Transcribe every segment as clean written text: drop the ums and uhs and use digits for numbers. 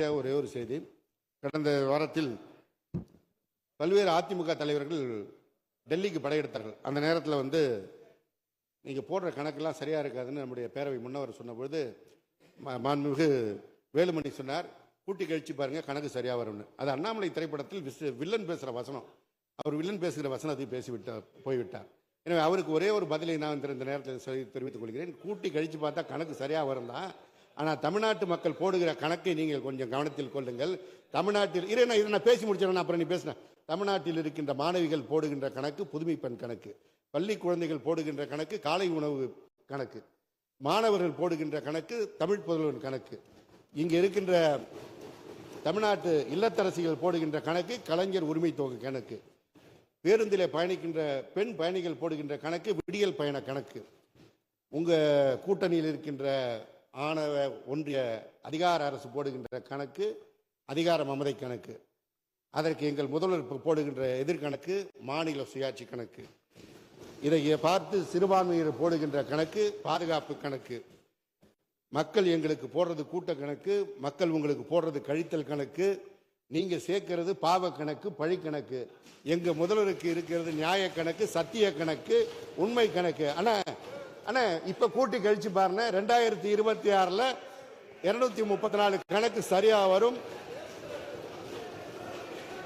ஒரே ஒரு செய்தி. கடந்த வாரத்தில் பல்வேறு அதிமுக தலைவர்கள் டெல்லிக்கு படையெடுத்தார்கள். அந்த நேரத்தில் நீங்கள் போடுற கணக்கெல்லாம் சரியாக இருக்காதுன்னு நம்முடைய பேரவை முன்னவர் சொன்னபொழுது மாண்புமிகு வேலுமணி சொன்னார், கூட்டி கழிச்சு பாருங்க கணக்கு சரியாக வரும்னு. அது அண்ணாமலை திரைப்படத்தில் வில்லன் பேசுகிற வசனம். அவர் வில்லன் பேசுகிற வசனத்தை போய்விட்டார். எனவே அவருக்கு ஒரே ஒரு பதிலை நான் இந்த நேரத்தில் தெரிவித்துக் கொள்கிறேன். கூட்டி கழிச்சு பார்த்தா கணக்கு சரியாக வரும் தான். ஆனால் தமிழ்நாட்டு மக்கள் போடுகிற கணக்கை நீங்கள் கொஞ்சம் கவனத்தில் கொள்ளுங்கள். தமிழ்நாட்டில் இதை நான் பேசி முடிச்சிடறேன், அப்புறம் நீ பேசின. தமிழ்நாட்டில் இருக்கின்ற மாணவிகள் போடுகின்ற கணக்கு புதுமை பெண் கணக்கு, பள்ளி குழந்தைகள் போடுகின்ற கணக்கு காலை உணவு கணக்கு, மாணவர்கள் போடுகின்ற கணக்கு தமிழ் புதல்வன் கணக்கு, இங்கே இருக்கின்ற தமிழ்நாட்டு இல்லத்தரசிகள் போடுகின்ற கணக்கு கலைஞர் உரிமை தொகை கணக்கு, பேருந்திலே பயணிக்கின்ற பெண் பயணிகள் போடுகின்ற கணக்கு விடியல் பயண கணக்கு, உங்க கூட்டணியில் இருக்கின்ற ஆணவ ஒன்றிய அதிகார அரசு போடுகின்ற கணக்கு அதிகார மமதை கணக்கு, அதற்கு எங்கள் முதல்வர் போடுகின்ற எதிர்கணக்கு மாநில சுயாட்சி கணக்கு, இதை பார்த்து சிறுபான்மையினர் போடுகின்ற கணக்கு பாதுகாப்பு கணக்கு, மக்கள் எங்களுக்கு போடுறது கூட்ட கணக்கு, மக்கள் உங்களுக்கு போடுறது கழித்தல் கணக்கு, நீங்க சேர்க்கிறது பாவ கணக்கு பழி கணக்கு, எங்க முதல்வருக்கு இருக்கிறது நியாய கணக்கு சத்திய கணக்கு உண்மை கணக்கு. ஆனா இப்ப கூட்டி கழிச்சு பாருங்க, 2026ல் 234 கணக்கு சரியா வரும்.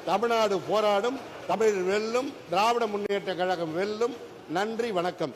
தமிழ்நாடு போராடும், தமிழ் வெல்லும், திராவிட முன்னேற்ற கழகம் வெல்லும். நன்றி, வணக்கம்.